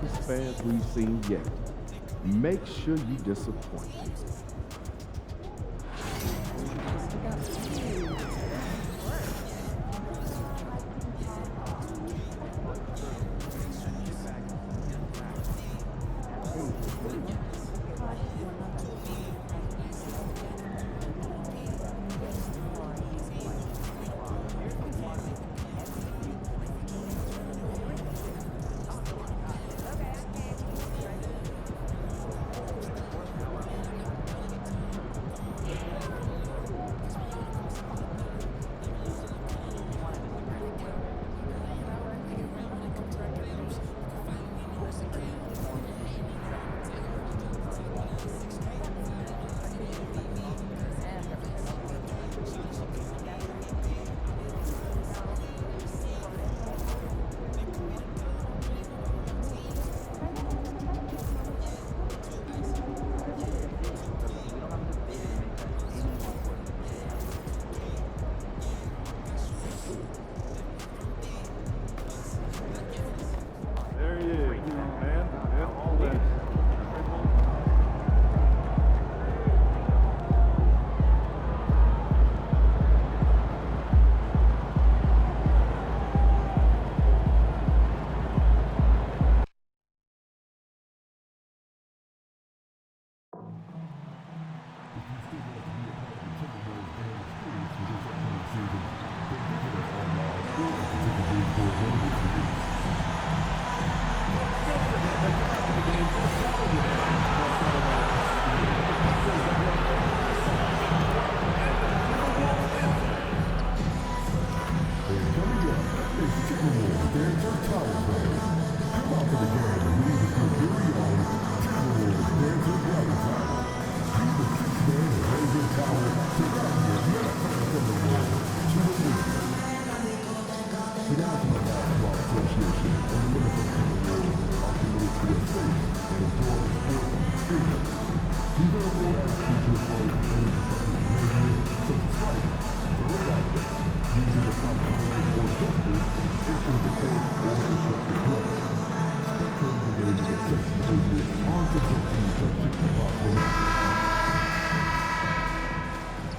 toughest fans we've seen yet. Make sure you disappoint.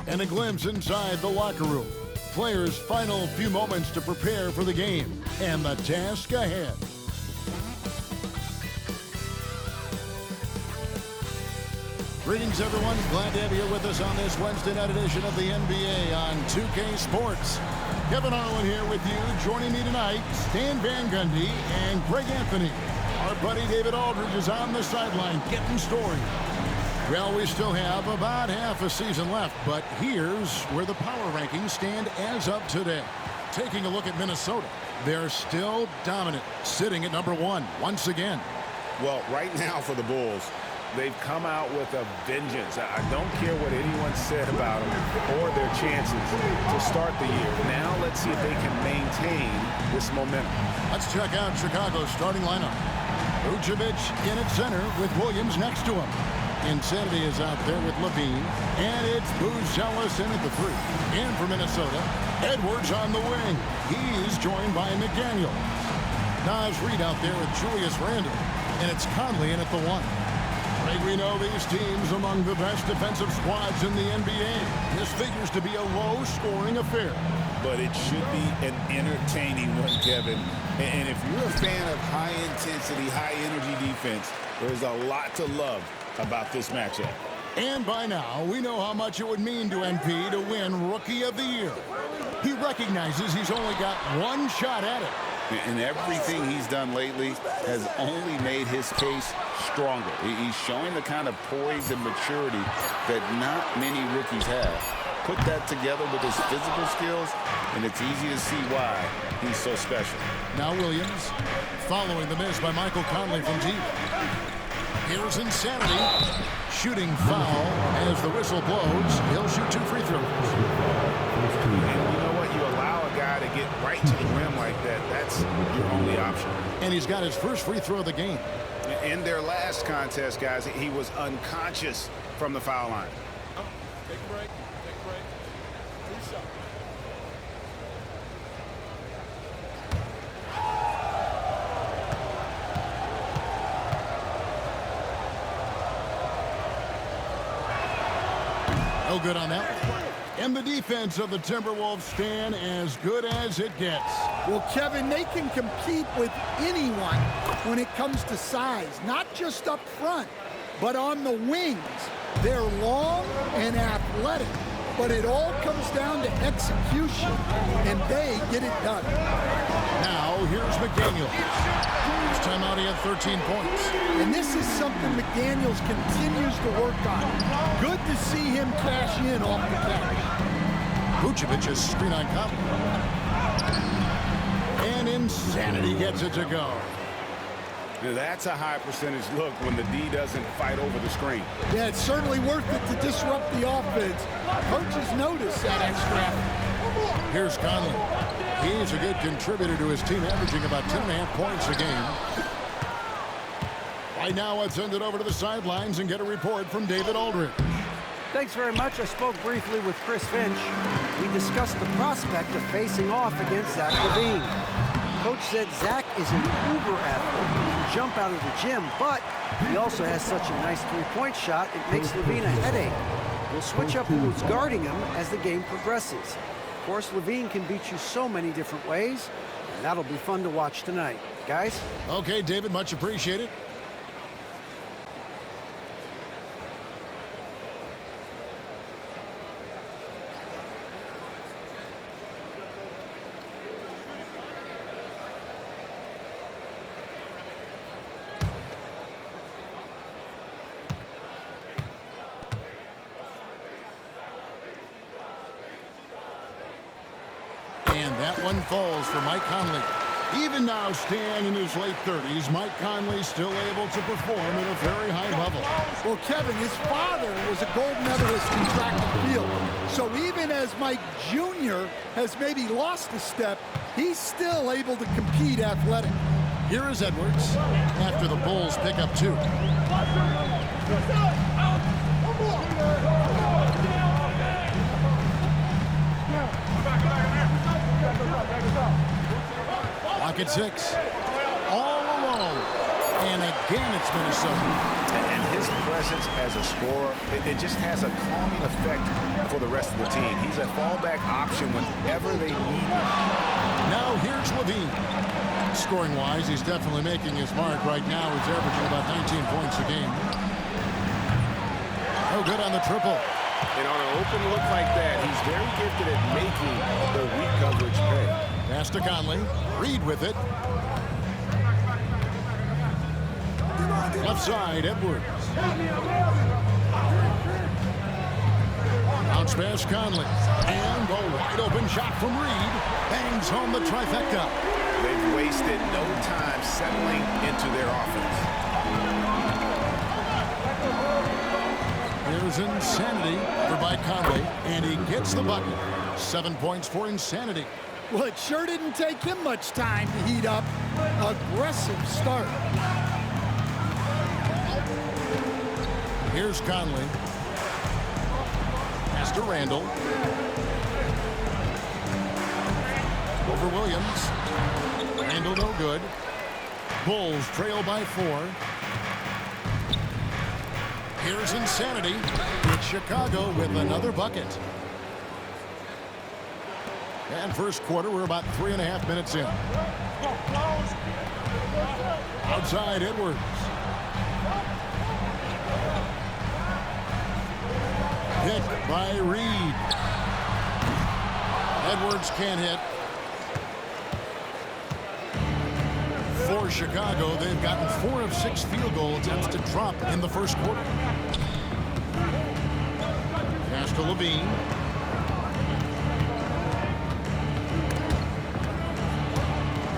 And a glimpse inside the locker room. Players' final few moments to prepare for the game and the task ahead. Greetings, everyone. Glad to have you here with us on this Wednesday night edition of the NBA on 2K Sports. Kevin Harlan here with you. Joining me tonight, Stan Van Gundy and Greg Anthony. Our buddy David Aldridge is on the sideline getting story. Well, we still have about half a season left, but here's where the power rankings stand as of today. Taking a look at Minnesota, they're still dominant, sitting at number 1 once again. Well, right now for the Bulls, they've come out with a vengeance. I don't care what anyone said about them or their chances to start the year. Now let's see if they can maintain this momentum. Let's check out Chicago's starting lineup. Vucevic in at center with Williams next to him. Insanity is out there with Levine, and it's Buzelis in at the 3. And for Minnesota, Edwards on the wing. He's joined by McDaniel. Naz Reid out there with Julius Randle, and it's Conley in at the 1. Right, we know these teams among the best defensive squads in the NBA. This figures to be a low-scoring affair. But it should be an entertaining one, Kevin. And if you're a fan of high-intensity, high-energy defense, there's a lot to love about this matchup. And by now, we know how much it would mean to NP to win Rookie of the Year. He recognizes he's only got one shot at it. And everything he's done lately has only made his case stronger. He's showing the kind of poise and maturity that not many rookies have. Put that together with his physical skills, and it's easy to see why he's so special. Now Williams, following the miss by Michael Conley from deep. Here's Insanity. Shooting foul as the whistle blows. He'll shoot 2 free throws. And you know what? You allow a guy to get right to the rim like that. That's your only option. And he's got his first free throw of the game. In their last contest, guys, he was unconscious from the foul line. Take a break. Take a break. 2 shots. No good on that one. And the defense of the Timberwolves stand as good as it gets. Well, Kevin, they can compete with anyone when it comes to size, not just up front, but on the wings. They're long and athletic, but it all comes down to execution, and they get it done. Now, here's McDaniel. This time out, he had 13 points. And this is something McDaniels continues to work on. Good to see him cash in off the catch. Vucevic's screen on Conley. And Insanity gets it to go. Now, that's a high percentage look when the D doesn't fight over the screen. Yeah, it's certainly worth it to disrupt the offense. Coaches notice that extra effort. Here's Conley. He's a good contributor to his team, averaging about 10.5 points a game. Right now, let's send it over to the sidelines and get a report from David Aldridge. Thanks very much. I spoke briefly with Chris Finch. We discussed the prospect of facing off against Zach LaVine. Coach said Zach is an uber athlete. He can jump out of the gym, but he also has such a nice three-point shot, it makes LaVine a headache. We'll switch up who's guarding him as the game progresses. Of course, LaVine can beat you so many different ways, and that'll be fun to watch tonight. Guys? Okay, David, much appreciated. And that one falls for Mike Conley. Even now, Stan in his late 30s, Mike Conley still able to perform at a very high level. Well, Kevin, his father was a gold medalist in track and field. So even as Mike Jr. has maybe lost a step, he's still able to compete athletic. Here is Edwards after the Bulls pick up 2. Lock at 6. All alone. And again, it's Minnesota. And his presence as a scorer, it just has a calming effect for the rest of the team. He's a fallback option whenever they need him. Now here's LaVine. Scoring-wise, he's definitely making his mark right now. He's averaging about 19 points a game. Oh, good on the triple. And on an open look like that, he's very gifted at making the weak coverage pay. Pass to Conley. Reed with it. Left side, Edwards. Bounce pass, Conley. And a wide open shot from Reed. Bangs home the trifecta. They've wasted no time settling into their offense. Here's Insanity for by Conley, and he gets the bucket. 7 points for Insanity. Well, it sure didn't take him much time to heat up. Aggressive start. Here's Conley. Pass to Randall. Over Williams. Randall no good. Bulls trail by 4. Here's Insanity. It's Chicago with another bucket. And first quarter, we're about 3.5 minutes in. Outside, Edwards. Picked by Reed. Edwards can't hit. For Chicago, they've gotten 4 of 6 field goal attempts to drop in the first quarter. Pass to LaVine.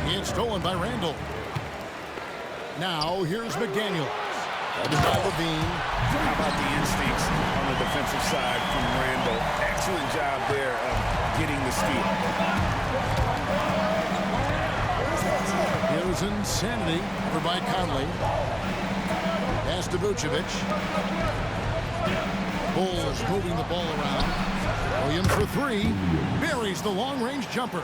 It's stolen by Randall. Now, here's McDaniel. By LaVine. How about the instincts on the defensive side from Randall? Excellent job there of getting the steal. Here's Insanity over by Conley. Pass to Vucevic. Bulls moving the ball around. Williams for 3. Buries the long-range jumper.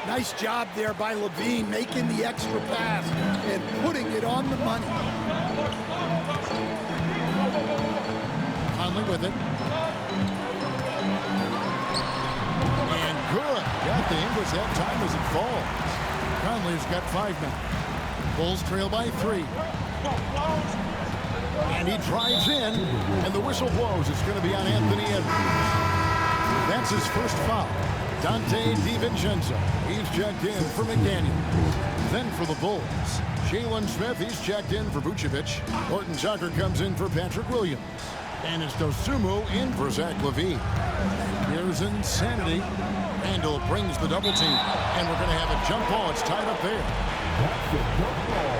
Nice job there by LaVine, making the extra pass and putting it on the money. Conley with it. the English have time as it falls. Conley's got 5 now. Bulls trail by 3. And he drives in, and the whistle blows. It's going to be on Anthony Edwards. That's his first foul. Dante DiVincenzo, he's checked in for McDaniel. Then for the Bulls, Jalen Smith, he's checked in for Vucevic. Horton Tucker comes in for Patrick Williams. And it's Dosunmu in for Zach LaVine. Here's Insanity. Randall brings the double team. And we're going to have a jump ball. It's tied up there. That's a jump ball.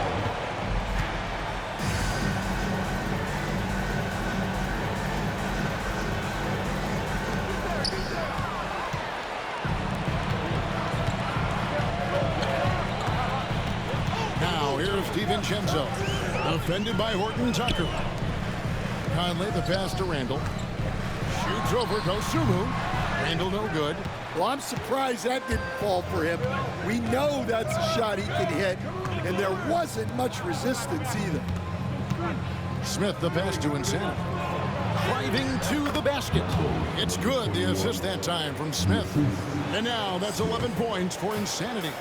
Now here's DiVincenzo. Defended by Horton Tucker. Conley, the pass to Randall. Shoots over Dosunmu. Randall no good. Well, I'm surprised that didn't fall for him. We know that's a shot he can hit, and there wasn't much resistance either. Smith, the pass to Insanity. Driving to the basket. It's good, the assist that time from Smith. And now that's 11 points for Insanity.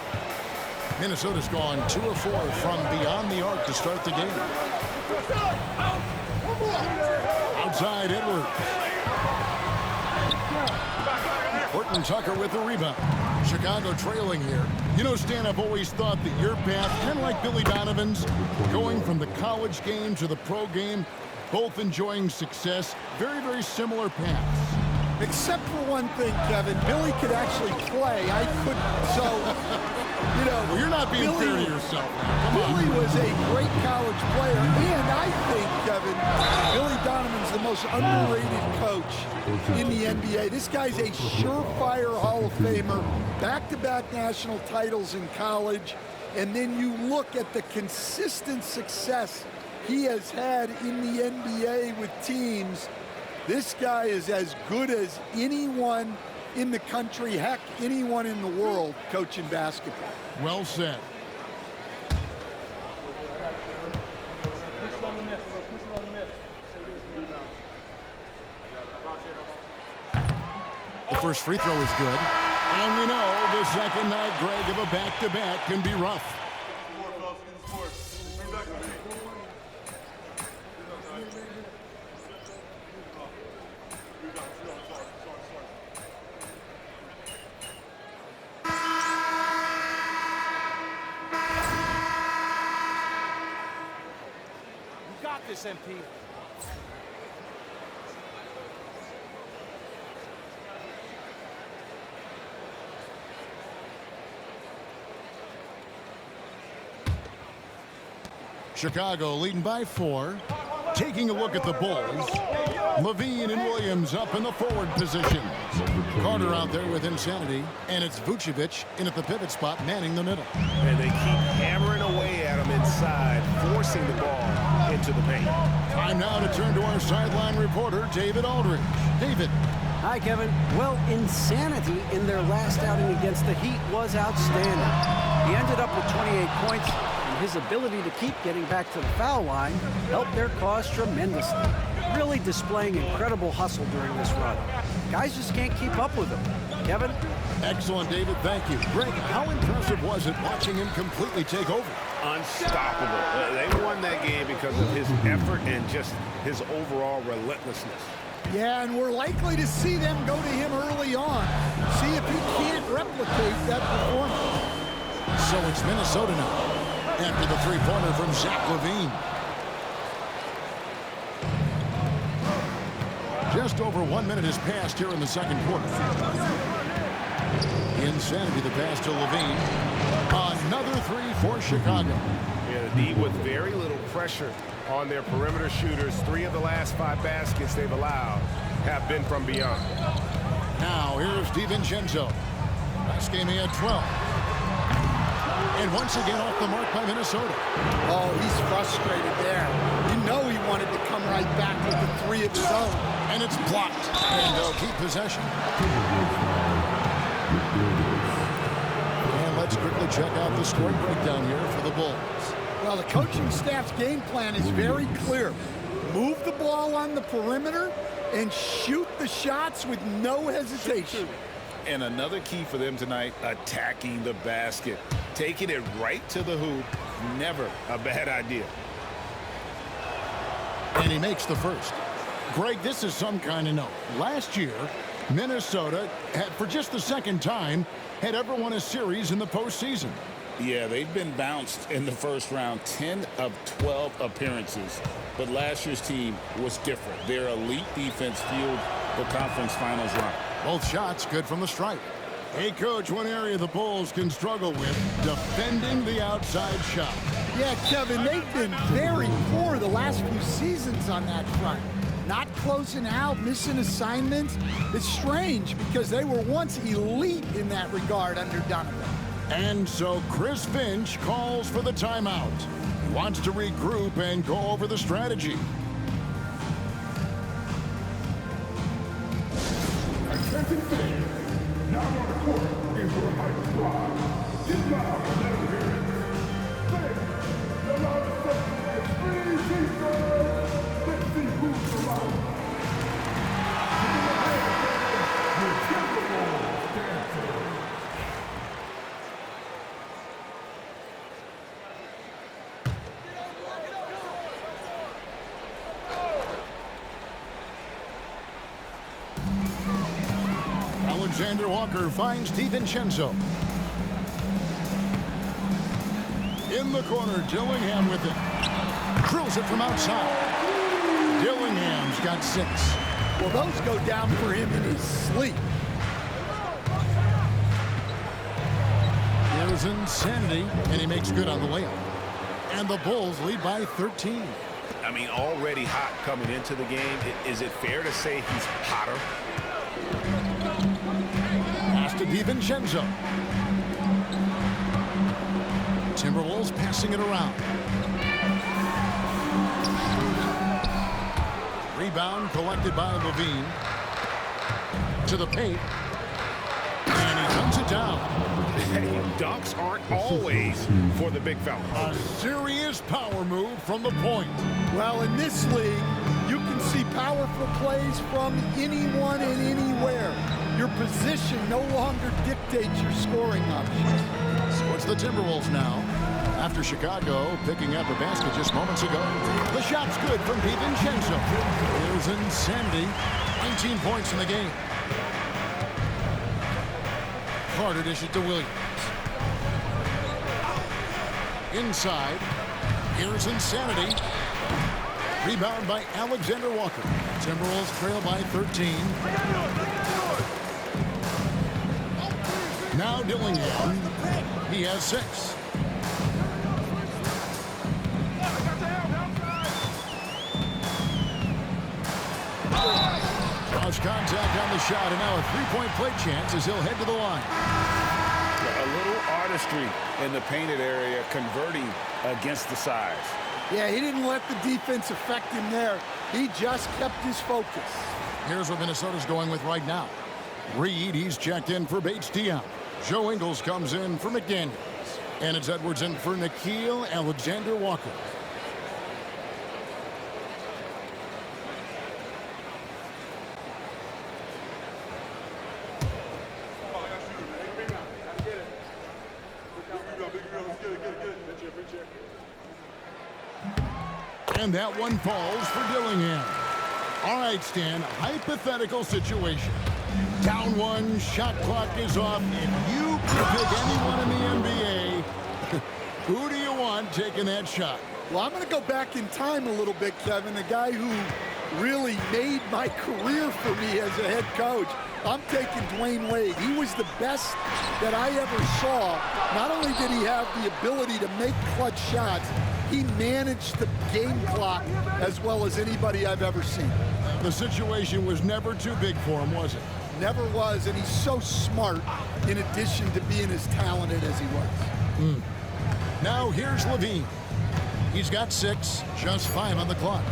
Minnesota's gone 2 of 4 from beyond the arc to start the game. Outside Edwards. Horton Tucker with the rebound. Chicago trailing here. You know, Stan, I've always thought that your path, kind of like Billy Donovan's, going from the college game to the pro game, both enjoying success, very, very similar paths. Except for one thing, Kevin. Billy could actually play. I couldn't. So, you know. Well, you're not being fair to yourself. Come on. Billy was a great college player. And I think, Kevin, Billy Donovan's the most underrated coach in the NBA. This guy's a surefire Hall of Famer. Back-to-back national titles in college. And then you look at the consistent success he has had in the NBA with teams. This guy is as good as anyone in the country, heck, anyone in the world coaching basketball. Well said. The first free throw is good. And we know the second night, Greg, of a back-to-back can be rough. This MP. Chicago leading by 4. Taking a look at the Bulls. LaVine and Williams up in the forward position. Carter out there with Insanity. And it's Vucevic in at the pivot spot, manning the middle. And they keep hammering away at him inside, forcing the ball into the paint. Time now to turn to our sideline reporter, David Aldridge. David. Hi, Kevin. Well, Insanity in their last outing against the Heat was outstanding. He ended up with 28 points, and his ability to keep getting back to the foul line helped their cause tremendously. Really displaying incredible hustle during this run. Guys just can't keep up with him. Kevin? Excellent, David. Thank you. Greg, how impressive was it watching him completely take over? Unstoppable. They won that game because of his effort and just his overall relentlessness. Yeah, and we're likely to see them go to him early on. See if he can't replicate that performance. So it's Minnesota now after the three-pointer from Zach LaVine. Just over 1 minute has passed here in the second quarter. Insanity, the pass to LaVine. Another three for Chicago. Yeah, the D with very little pressure on their perimeter shooters. 3 of the last 5 baskets they've allowed have been from beyond. Now here's DiVincenzo. Last game he had 12. And once again off the mark by Minnesota. Oh, he's frustrated there. You know he wanted to come right back with the 3 of his own. And it's blocked. And they'll keep possession. And let's quickly check out the scoring breakdown here for the Bulls. Well, the coaching staff's game plan is very clear. Move the ball on the perimeter and shoot the shots with no hesitation. And another key for them tonight, attacking the basket. Taking it right to the hoop, never a bad idea. And he makes the first. Greg, this is some kind of note. Last year, Minnesota had, for just the second time, had ever won a series in the postseason. Yeah, they've been bounced in the first round, 10 of 12 appearances. But last year's team was different. Their elite defense fueled the conference finals run. Both shots good from the stripe. Hey, Coach, one area the Bulls can struggle with, defending the outside shot. Yeah, Kevin, they've been very poor the last few seasons on that front. Not closing out, missing assignments. It's strange because they were once elite in that regard under Donovan. And so Chris Finch calls for the timeout. He wants to regroup and go over the strategy. Attention fans, now on the court is your hype squad. Get loud and let them hear it. Say, the loudest section is free Jesus. Let's see who's the loudest. Give me a hand, your Timberwolves dancer. Alexander Walker finds DiVincenzo. In the corner, Dillingham with it. Drills it from outside. Dillingham's got 6. Well, those go down for him in his sleep. Here's Insanity, and he makes good on the layup. And the Bulls lead by 13. I mean, already hot coming into the game. Is it fair to say he's hotter? Pass to DiVincenzo. Timberwolves passing it around. Rebound collected by Levine. To the paint. And he dunks it down. Dunks aren't always for the big fella. A serious power move from the point. Well, in this league, you can see powerful plays from anyone and anywhere. Your position no longer dictates your scoring options. So it's the Timberwolves now. After Chicago picking up a basket just moments ago. The shot's good from DiVincenzo. Here's Insanity. 19 points in the game. Carter dishes to Williams. Inside. Here's Insanity. Rebound by Alexander Walker. Timberwolves trail by 13. Now Dillingham. He has 6. Cross contact on the shot, and now a three-point play chance as he'll head to the line. A little artistry in the painted area, converting against the size. Yeah, he didn't let the defense affect him there. He just kept his focus. Here's what Minnesota's going with right now. Reed, he's checked in for Bates Dion. Joe Ingles comes in for McDaniels. And it's Edwards in for Nickeil Alexander-Walker. And that one falls for Dillingham. All right, Stan, hypothetical situation. Down 1, shot clock is off. If you could pick anyone in the NBA, who do you want taking that shot? Well, I'm going to go back in time a little bit, Kevin. The guy who really made my career for me as a head coach. I'm taking Dwayne Wade. He was the best that I ever saw. Not only did he have the ability to make clutch shots, he managed the game clock as well as anybody I've ever seen. The situation was never too big for him, was it? Never was, and he's so smart in addition to being as talented as he was. Now here's Levine. He's got 6, just 5 on the clock.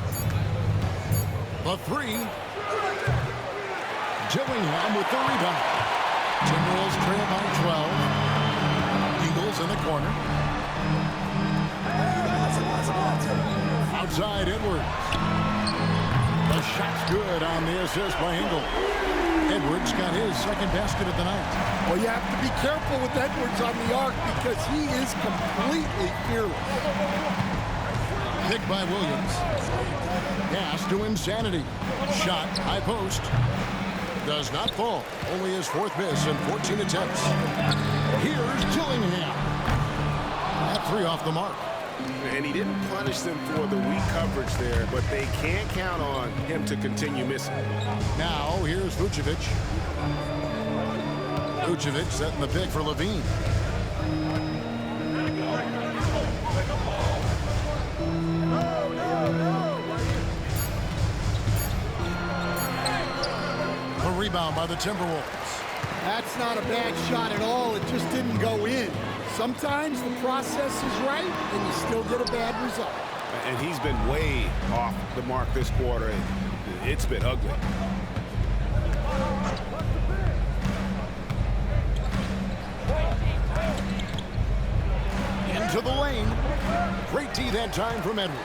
The 3. Dillingham with the rebound. Timberwolves trail by 12. Eagles in the corner. Outside Edwards. The shot's good on the assist by Ingles. Edwards got his second basket of the night. Well, you have to be careful with Edwards on the arc because he is completely fearless. Picked by Williams. Pass to Insanity. Shot, high post. Does not fall. Only his fourth miss in 14 attempts. Here's Dillingham. At 3 off the mark. And he didn't punish them for the weak coverage there, but they can't count on him to continue missing. Now, here's Vucevic. Vucevic setting the pick for Levine. A rebound by the Timberwolves. That's not a bad shot at all. It just didn't go in. Sometimes the process is right, and you still get a bad result. And he's been way off the mark this quarter, and it's been ugly. Into the lane. Great D that time from Edwards.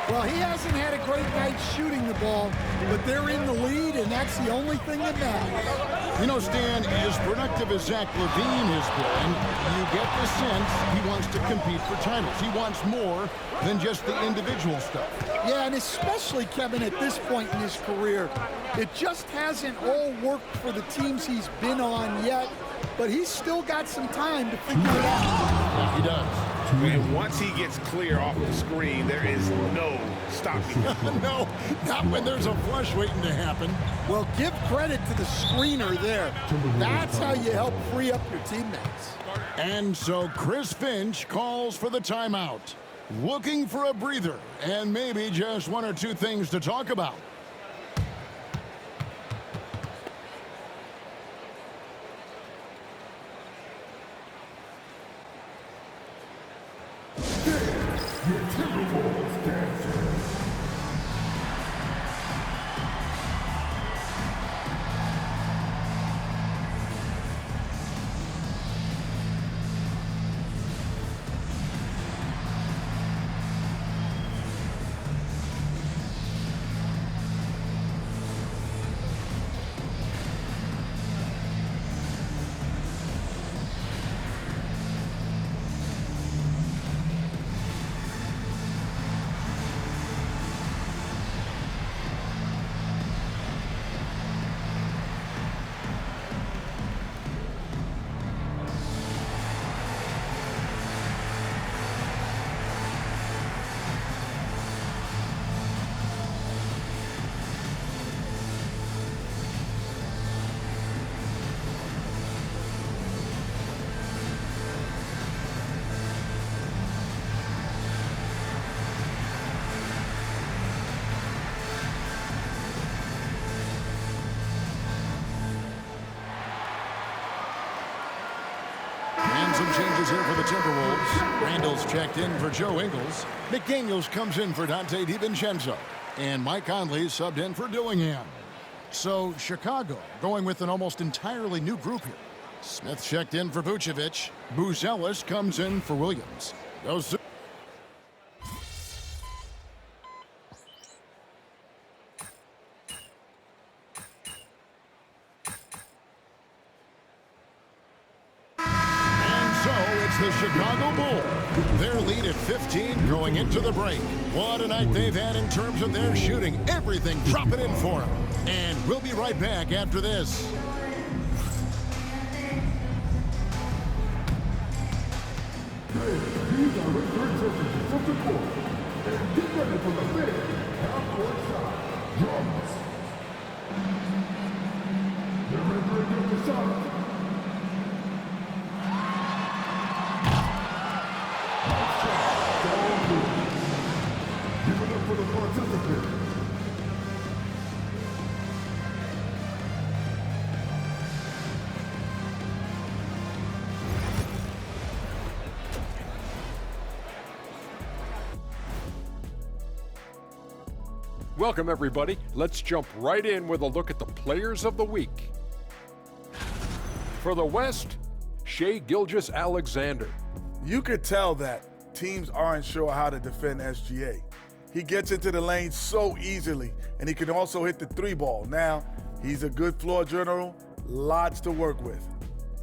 Well, he hasn't had a great night shooting the ball, but they're in the lead, and that's the only thing that matters. You know, Stan, as productive as Zach LaVine has been, you get the sense he wants to compete for titles. He wants more than just the individual stuff. Yeah, and especially, Kevin, at this point in his career, it just hasn't all worked for the teams he's been on yet, but he's still got some time to figure it out. Yeah, he does. And once he gets clear off the screen, there is no stopping him. No, not when there's a flush waiting to happen. Well, give credit to the screener there. That's how you help free up your teammates. And so Chris Finch calls for the timeout. Looking for a breather and maybe just one or two things to talk about. Your Timberwolves dancers. Some changes here for the Timberwolves. Randall's checked in for Joe Ingles. McDaniels comes in for Dante DiVincenzo. And Mike Conley subbed in for Dillingham. So Chicago going with an almost entirely new group here. Smith checked in for Vucevic. Buzelis comes in for Williams. Those the Chicago Bulls. Their lead at 15 going into the break. What a night they've had in terms of their shooting. Everything dropping in for them. And we'll be right back after this. These are return surfaces of the court. And get ready for the big half-court shot. Drums. They're rendering up the shot. Give it up for the participant. Welcome, everybody. Let's jump right in with a look at the players of the week. For the West, Shai Gilgeous-Alexander. You could tell that teams aren't sure how to defend SGA. He gets into the lane so easily, and he can also hit the three ball. Now, He's a good floor general, lots to work with.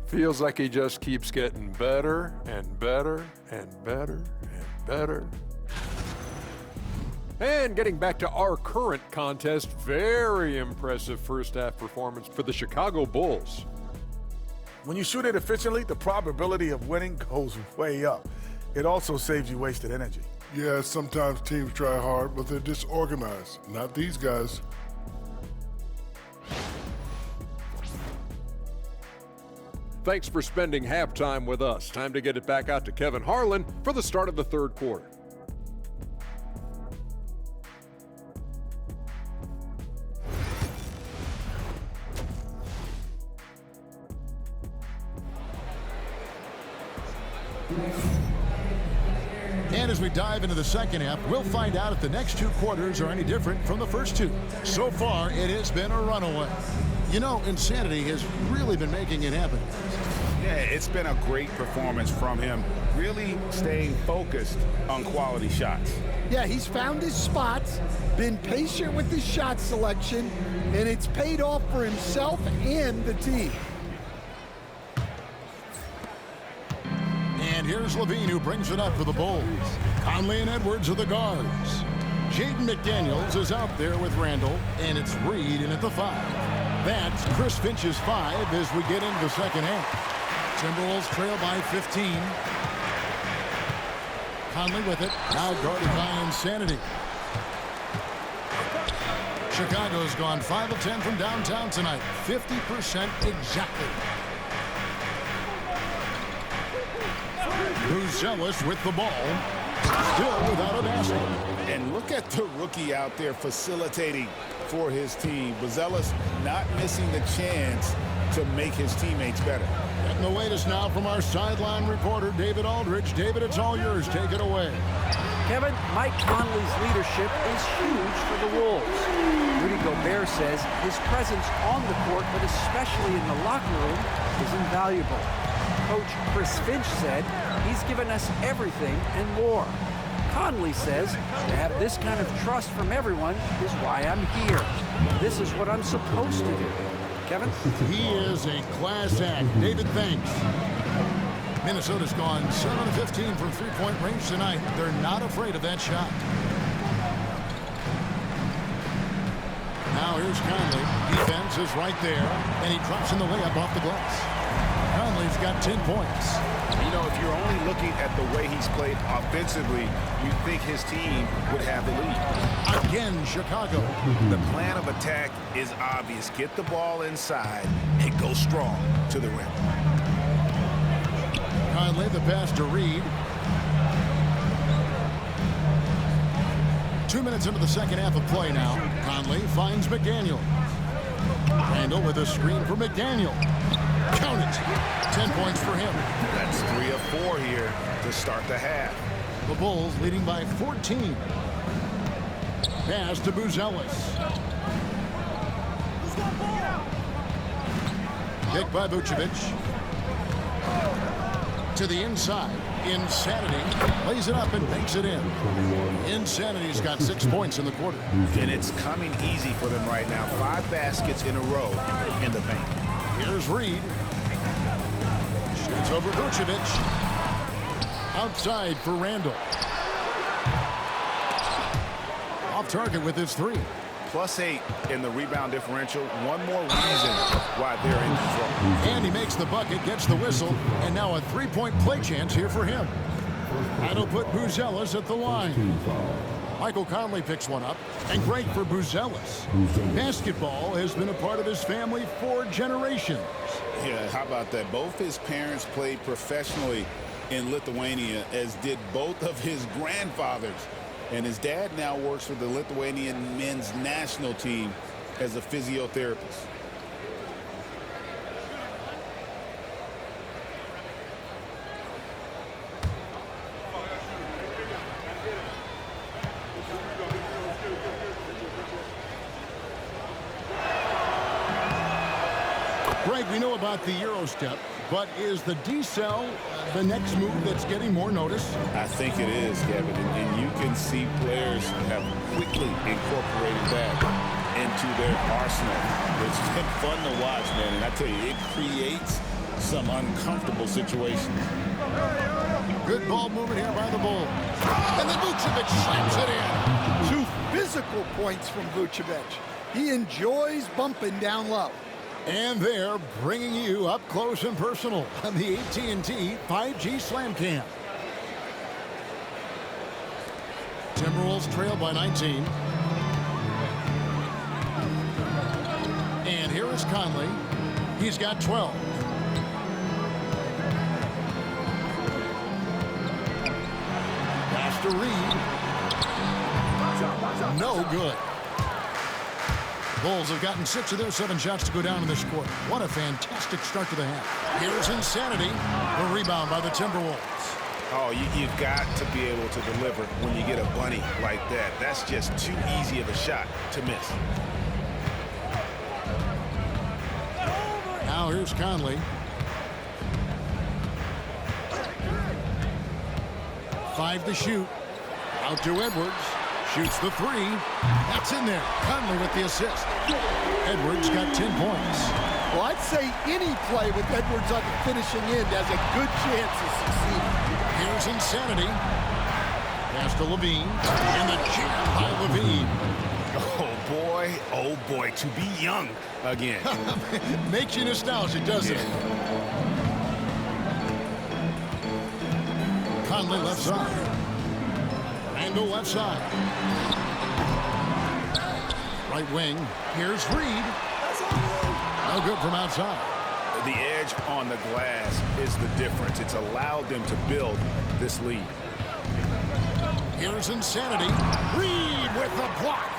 Feels like he just keeps getting better and better and better and better. And getting back to our current contest, very impressive first half performance for the Chicago Bulls. When you shoot it efficiently, the probability of winning goes way up. It also saves you wasted energy. Yeah, sometimes teams try hard, but they're disorganized. Not these guys. Thanks for spending halftime with us. Time to get it back out to Kevin Harlan for the start of the third quarter. And as we dive into the second half, we'll find out if the next two quarters are any different from the first two. So far, it has been a runaway. You know, insanity has really been making it happen. Yeah, it's been a great performance from him, really staying focused on quality shots. Yeah, he's found his spots, been patient with his shot selection, and it's paid off for himself and the team. And here's Levine, who brings it up for the Bulls. Conley and Edwards are the guards. Jaden McDaniels is out there with Randall, and it's Reed in at the 5. That's Chris Finch's 5 as we get into the second half. Timberwolves trail by 15. Conley with it, now guarded by Insanity. Chicago's gone 5 of 10 from downtown tonight, 50% exactly. Buzelis with the ball, still without a basket. And look at the rookie out there facilitating for his team. Buzelis not missing the chance to make his teammates better. Getting the latest now from our sideline reporter, David Aldridge. David, it's all yours. Take it away. Kevin, Mike Conley's leadership is huge for the Wolves. Rudy Gobert says his presence on the court, but especially in the locker room, is invaluable. Coach Chris Finch said he's given us everything and more. Conley says to have this kind of trust from everyone is why I'm here. This is what I'm supposed to do. Kevin? He is a class act. David, thanks. Minnesota's gone 7 of 15 from three-point range tonight. They're not afraid of that shot. Now here's Conley. Defense is right there, and he drops in the layup off the glass. Conley's got 10 points. You know, if you're only looking at the way he's played offensively, you'd think his team would have the lead. Again, Chicago. The plan of attack is obvious. Get the ball inside and go strong to the rim. Conley, the pass to Reed. 2 minutes into the second half of play now. Conley finds McDaniel. Randall with a screen for McDaniel. Count it. 10 points for him. That's 3 of 4 here to start the half. The Bulls leading by 14. Pass to Buzelis. Kick by Vucevic. To the inside. Insanity lays it up and makes it in. Insanity's got 6 points in the quarter. And it's coming easy for them right now. 5 baskets in a row in the paint. Here's Reed. Shoots over Vucevic. Outside for Randall. Off target with his 3. +8 in the rebound differential. One more reason why they're in control. And he makes the bucket, gets the whistle, and now a three-point play chance here for him. That'll put Buzelis at the line. Michael Conley picks one up, and great for Buzelis. Basketball has been a part of his family for generations. Yeah, how about that? Both his parents played professionally in Lithuania, as did both of his grandfathers. And his dad now works for the Lithuanian men's national team as a physiotherapist. Greg, we know about the Euro step, but is the decel the next move that's getting more notice? I think it is, Kevin, and you can see players have quickly incorporated that to their arsenal. It's been fun to watch, man, and I tell you, it creates some uncomfortable situations. Good ball movement here by the Bulls. And then Vucevic slams it in. 2 physical points from Vucevic. He enjoys bumping down low. And they're bringing you up close and personal on the AT&T 5G Slam Cam. Timberwolves trail by 19. And here is Conley. He's got 12. Pass to Reed. No good. Bulls have gotten 6 of their 7 shots to go down in this quarter. What a fantastic start to the half. Here's Insanity. The rebound by the Timberwolves. Oh, you've got to be able to deliver when you get a bunny like that. That's just too easy of a shot to miss. Now here's Conley. 5 to shoot. Out to Edwards. Shoots the 3. That's in there. Conley with the assist. Edwards got 10 points. Well, I'd say any play with Edwards on the finishing end has a good chance of succeeding. Here's Insanity. Pass to Levine. And the jam by Levine. Oh boy, to be young again. Makes you nostalgic, doesn't it? Conley left side. Randall left side. Right wing. Here's Reed. No good from outside. The edge on the glass is the difference. It's allowed them to build this lead. Here's Insanity. Reed with the block.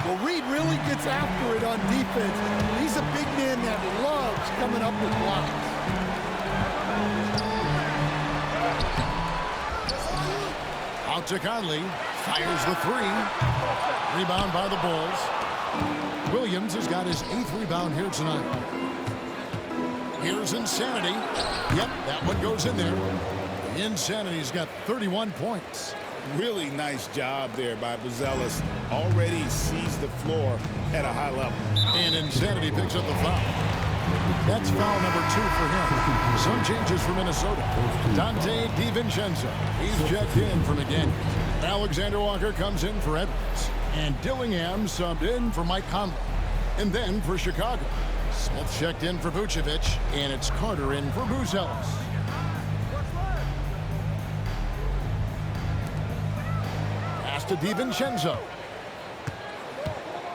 Well, Reed really gets after it on defense. He's a big man that loves coming up with blocks. Out to Conley. Fires the 3. Rebound by the Bulls. Williams has got his 8th rebound here tonight. Here's Insanity. Yep, that one goes in there. Insanity's got 31 points. Really nice job there by Buzelis. Already sees the floor at a high level. And Insanity picks up the foul. That's foul number 2 for him. Some changes for Minnesota. Dante DiVincenzo. He's checked in for McDaniels. Alexander Walker comes in for Edwards. And Dillingham subbed in for Mike Conley. And then for Chicago, Smith checked in for Vucevic. And it's Carter in for Buzelis. Pass to DiVincenzo.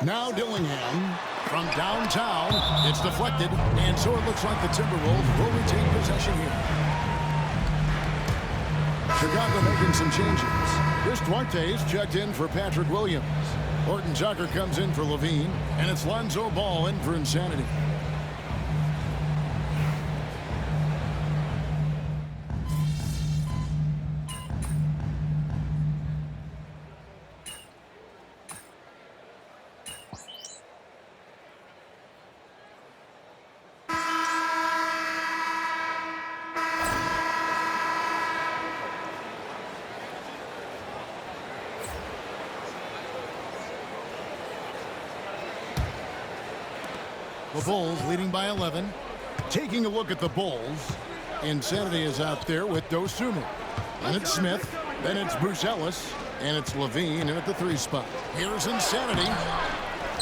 Now Dillingham from downtown. It's deflected, and so it looks like the Timberwolves will retain possession here. Chicago making some changes. Chris Duarte's checked in for Patrick Williams. Horton Tucker comes in for Levine, and it's Lonzo Ball in for Insanity. The Bulls leading by 11. Taking a look at the Bulls, Insanity is out there with Dosunmu. And it's Smith, then it's Buzelis, and it's Levine in at the 3 spot. Here's Insanity.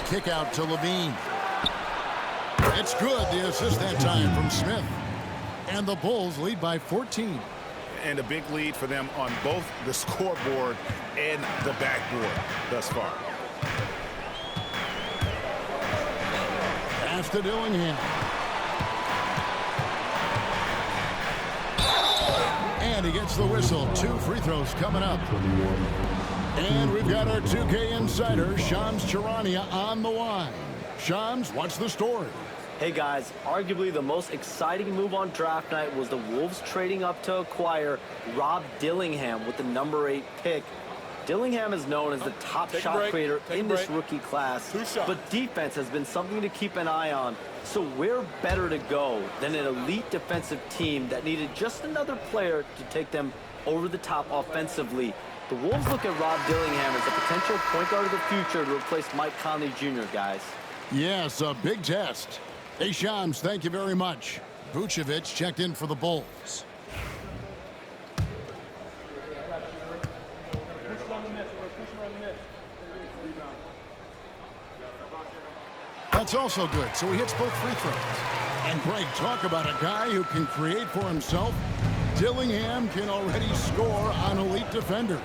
Kick out to Levine. It's good, the assist that time from Smith. And the Bulls lead by 14. And a big lead for them on both the scoreboard and the backboard thus far. Pass to Dillingham. And he gets the whistle. 2 free throws coming up. And we've got our 2K insider, Shams Charania, on the line. Shams, what's the story? Hey guys, arguably the most exciting move on draft night was the Wolves trading up to acquire Rob Dillingham with the number 8 pick. Dillingham is known as the top shot creator in this rookie class, but defense has been something to keep an eye on. So where better to go than an elite defensive team that needed just another player to take them over the top offensively? The Wolves look at Rob Dillingham as a potential point guard of the future to replace Mike Conley Jr., guys. Yes, a big test. Hey, Shams, thank you very much. Vucevic checked in for the Bulls. That's also good, so he hits both free throws. And Greg, talk about a guy who can create for himself. Dillingham can already score on elite defenders.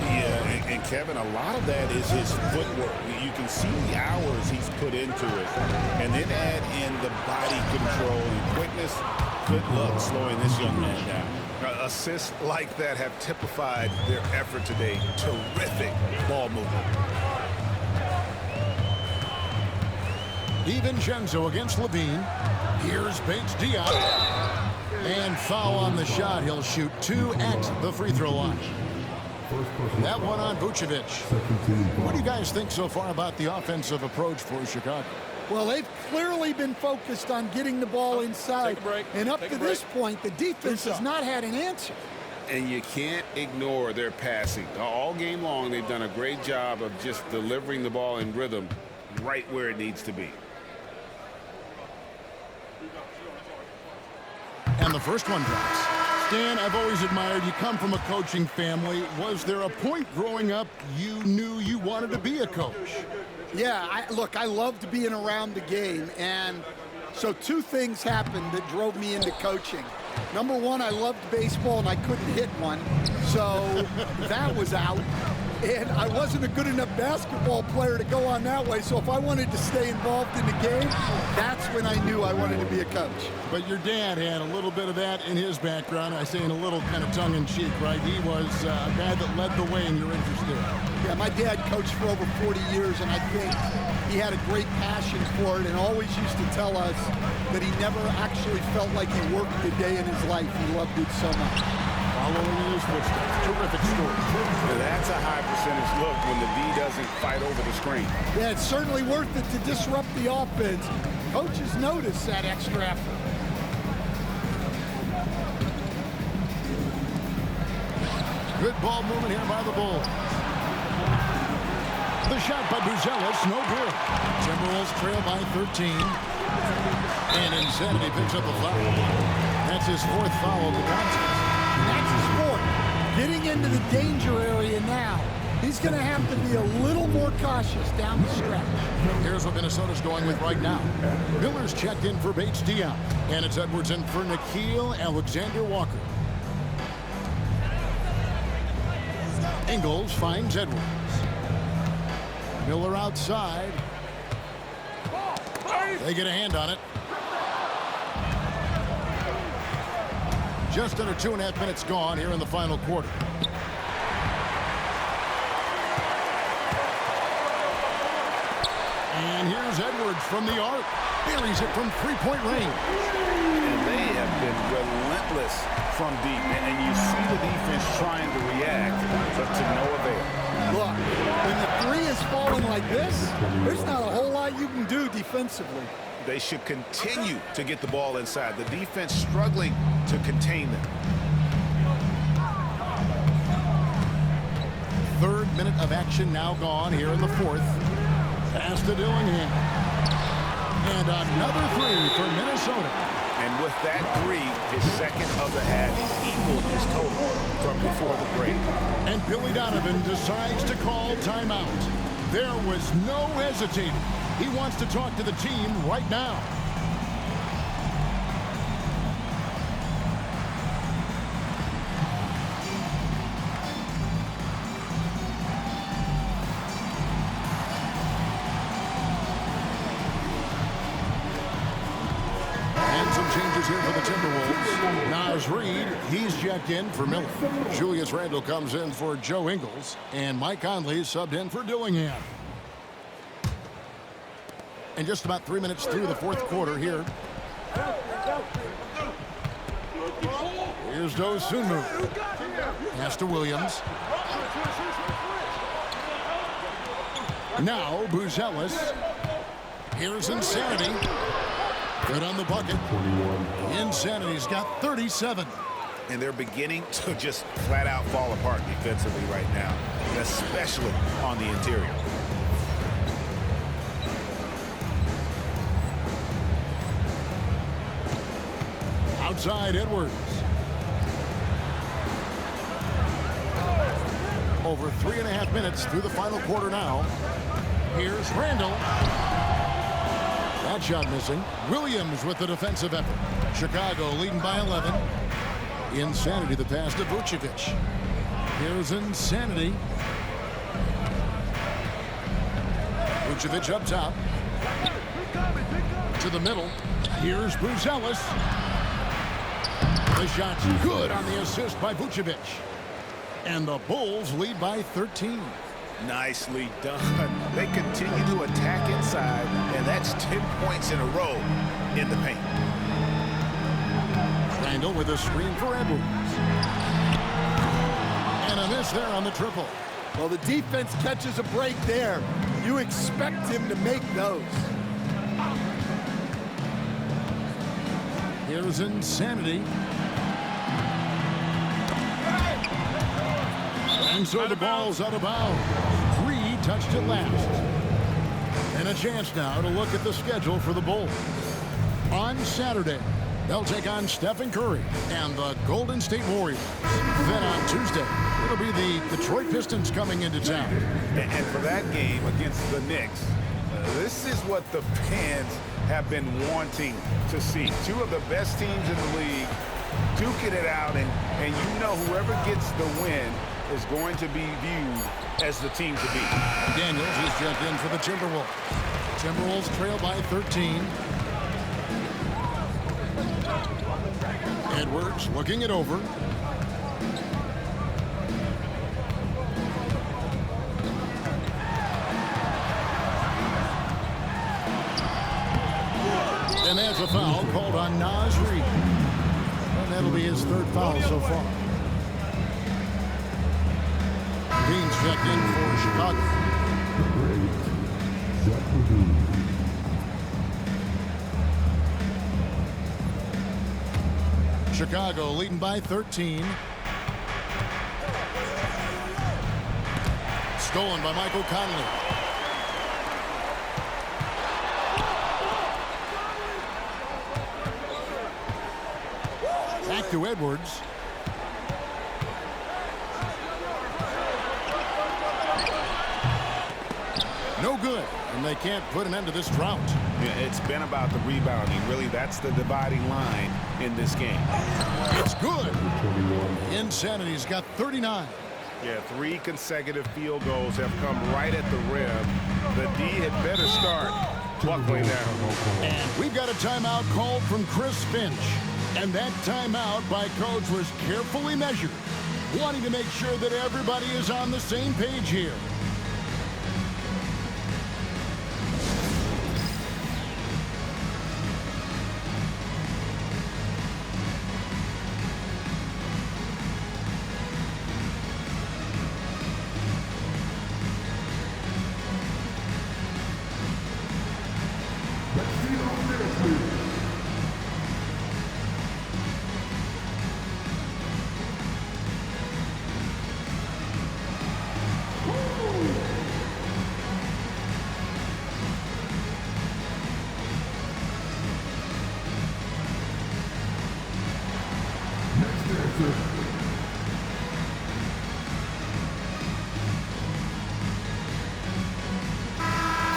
Yeah, and Kevin, a lot of that is his footwork. You can see the hours he's put into it. And then add in the body control and quickness. Good luck slowing this young man down. Assists like that have typified their effort today. Terrific ball movement. DiVincenzo against Levine. Here's Bates Diop. And foul on the shot. He'll shoot 2 at the free throw line. That one on Vucevic. What do you guys think so far about the offensive approach for Chicago? Well, they've clearly been focused on getting the ball inside. And up to this point, the defense has not had an answer. And you can't ignore their passing. All game long, they've done a great job of just delivering the ball in rhythm right where it needs to be. And the first one drops. Stan, I've always admired you come from a coaching family. Was there a point growing up you knew you wanted to be a coach? Yeah, look, I loved being around the game. And so 2 things happened that drove me into coaching. Number one, I loved baseball and I couldn't hit one. So that was out. And I wasn't a good enough basketball player to go on that way. So if I wanted to stay involved in the game, that's when I knew I wanted to be a coach. But your dad had a little bit of that in his background. I say in a little kind of tongue-in-cheek, right? He was a guy that led the way in your interest there. Yeah, my dad coached for over 40 years, and I think he had a great passion for it and always used to tell us that he never actually felt like he worked a day in his life. He loved it so much. Following in his footsteps. Terrific story. Now that's a high percentage look when the D doesn't fight over the screen. Yeah, it's certainly worth it to disrupt the offense. Coaches notice that extra effort. Good ball movement here by the Bulls. The shot by Buzelis, no good. Timberwolves trail by 13. And Insanity picks up a foul. That's his 4th foul of the contest. That's his 4th. Getting into the danger area now. He's going to have to be a little more cautious down the stretch. Here's what Minnesota's going with right now. Miller's checked in for Bates Diop. And it's Edwards in for Nickeil Alexander-Walker. Ingles finds Edwards. Miller outside. They get a hand on it. Just under 2.5 minutes gone here in the final quarter. And here's Edwards from the arc. Buries it from 3-point range. And they have been relentless from deep. And you see the defense trying to react, but to no avail. Look, when the 3 is falling like this, there's not a whole lot you can do defensively. They should continue to get the ball inside. The defense struggling to contain them. 3rd minute of action now gone here in the 4th. Pass to Dillingham. And another 3 for Minnesota. And with that 3, his 2nd of the half, he's equaled his total from before the break. And Billy Donovan decides to call timeout. There was no hesitating. He wants to talk to the team right now. And some changes here for the Timberwolves. Naz Reid, he's checked in for Miller. Julius Randle comes in for Joe Ingles. And Mike Conley subbed in for Dillingham. And just about 3 minutes through the 4th quarter here. Here's Dosunmu. Pass to Williams. Now Buzelis. Here's Insanity. Good on the bucket. Insanity's got 37. And they're beginning to just flat out fall apart defensively right now, especially on the interior. inside Edwards. Over 3.5 minutes through the final quarter now. Here's Randall. That shot missing. Williams with the defensive effort. Chicago leading by 11. Insanity the pass to Vucevic. Here's Insanity. Vucevic up top. To the middle. Here's Bruce Ellis. The shot's good on the assist by Vucevic. And the Bulls lead by 13. Nicely done. They continue to attack inside, and that's 10 points in a row in the paint. Randall with a screen for Edwards. And a miss there on the triple. Well, the defense catches a break there. You expect him to make those. Here's Insanity. And so the ball's out of bounds. Reed touched it last. And a chance now to look at the schedule for the Bulls. On Saturday, they'll take on Stephen Curry and the Golden State Warriors. Then on Tuesday, it'll be the Detroit Pistons coming into town. And for that game against the Knicks, this is what the fans have been wanting to see. Two of the best teams in the league duking it out, and you know whoever gets the win is going to be viewed as the team to beat. Daniels is checked in for the Timberwolves. Timberwolves trail by 13. Edwards looking it over. And there's a foul called on Naz Reid. And that'll be his third foul so far. Dean's checked in for Chicago. Chicago leading by 13. Stolen by Michael Conley. Back to Edwards. No good, and they can't put an end to this drought. Yeah, it's been about the rebounding. Really, that's the dividing line in this game. It's good. Insanity's got 39. Yeah, 3 consecutive field goals have come right at the rim. The D had better start buckling down. And we've got a timeout called from Chris Finch. And that timeout by Coach was carefully measured, wanting to make sure that everybody is on the same page here.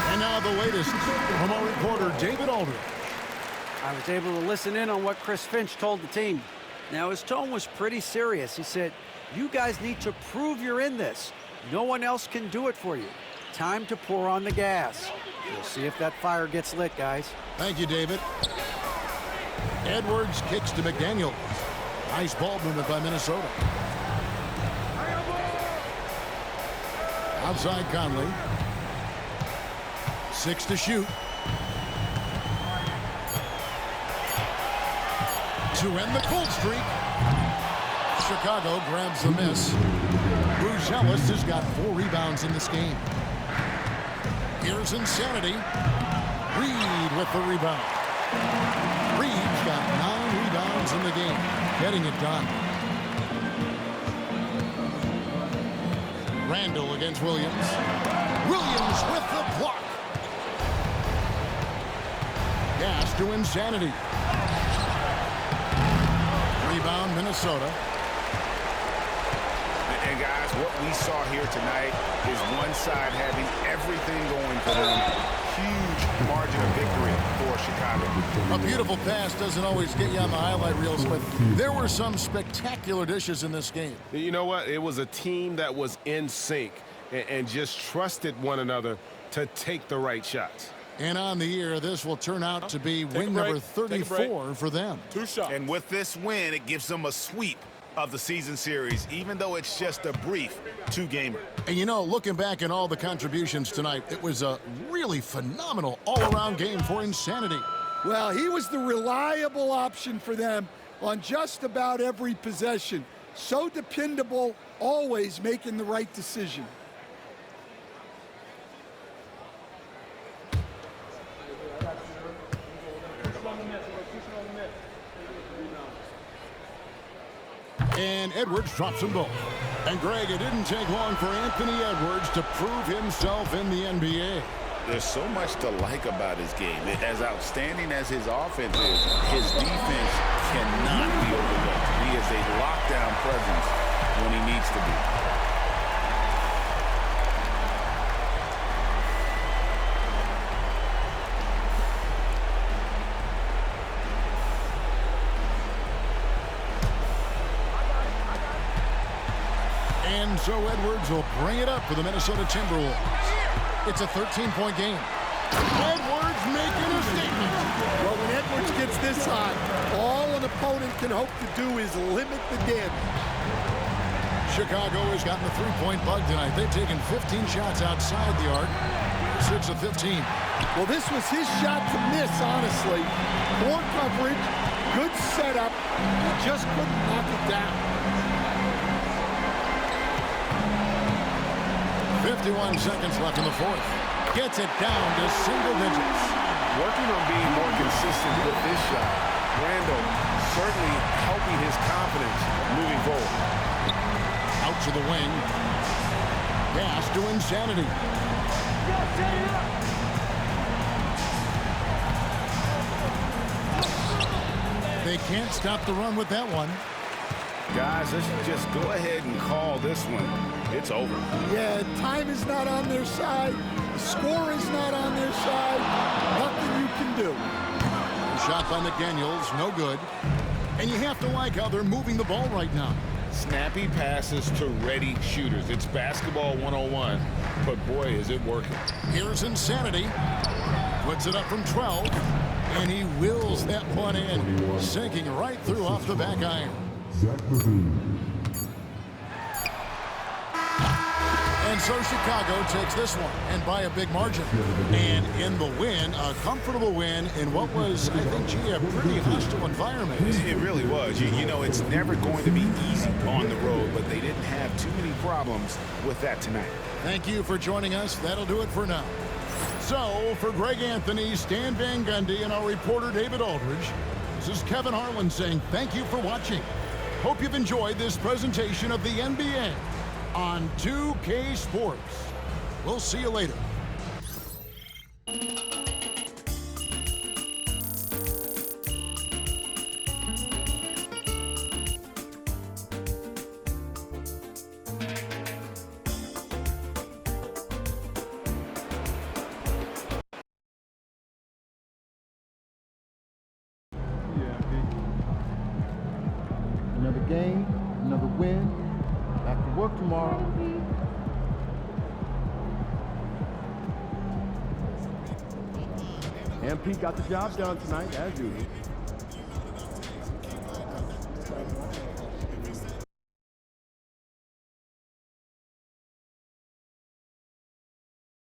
And now the latest from our reporter, David Aldridge. I was able to listen in on what Chris Finch told the team. Now, his tone was pretty serious. He said, you guys need to prove you're in this. No one else can do it for you. Time to pour on the gas. We'll see if that fire gets lit, guys. Thank you, David. Edwards kicks to McDaniel. Nice ball movement by Minnesota. Outside Conley. 6 to shoot. To end the cold streak. Chicago grabs the miss. Bruce Ellis has got 4 rebounds in this game. Here's Insanity. Reed with the rebound. Reed's got 9 rebounds in the game, getting it done. Randall against Williams. Williams with the block. Gas to Insanity. Rebound, Minnesota. And guys, what we saw here tonight is one side having everything going for them. Huge margin of victory for Chicago. A beautiful pass doesn't always get you on the highlight reels, but there were some spectacular dishes in this game. You know what? It was a team that was in sync and just trusted one another to take the right shots. And on the year, this will turn out to be win number 34 for them. 2 shots. And with this win, it gives them a sweep of the season series, even though it's just a brief 2-gamer. And you know, looking back at all the contributions tonight, it was a really phenomenal all-around game for Insanity. Well, he was the reliable option for them on just about every possession. So dependable, always making the right decision. And Edwards drops them both. And Greg, it didn't take long for Anthony Edwards to prove himself in the NBA. There's so much to like about his game. As outstanding as his offense is, his defense cannot be overlooked. He is a lockdown presence when he needs to be. And so Edwards will bring it up for the Minnesota Timberwolves. It's a 13-point game. Edwards making a statement. Well, when Edwards gets this hot, all an opponent can hope to do is limit the damage. Chicago has gotten a three-point bug tonight. They've taken 15 shots outside the arc. 6 of 15. Well, this was his shot to miss, honestly. Poor coverage, good setup. He just couldn't knock it down. 51 seconds left in the fourth. Gets it down to single digits. Working on being more consistent with this shot. Randall certainly helping his confidence moving forward. Out to the wing. Pass to Insanity. They can't stop the run with that one. Guys, let's just go ahead and call this one. It's over. Yeah, time is not on their side. The score is not on their side. Nothing you can do. Shot by McDaniels, no good. And you have to like how they're moving the ball right now. Snappy passes to ready shooters. It's basketball 101, but boy, is it working. Here's Insanity. Puts it up from 12, and he wills that one in, sinking right through off the back iron. And so Chicago takes this one, and by a big margin. And in the win, a comfortable win in what was, I think, gee, a pretty hostile environment. It really was. You know, it's never going to be easy on the road, but they didn't have too many problems with that tonight. Thank you for joining us. That'll do it for now. So, for Greg Anthony, Stan Van Gundy, and our reporter David Aldridge, this is Kevin Harlan saying thank you for watching. Hope you've enjoyed this presentation of the NBA on 2K Sports. We'll see you later. Another game, another win. Back to work tomorrow. MP got the job done tonight, as usual.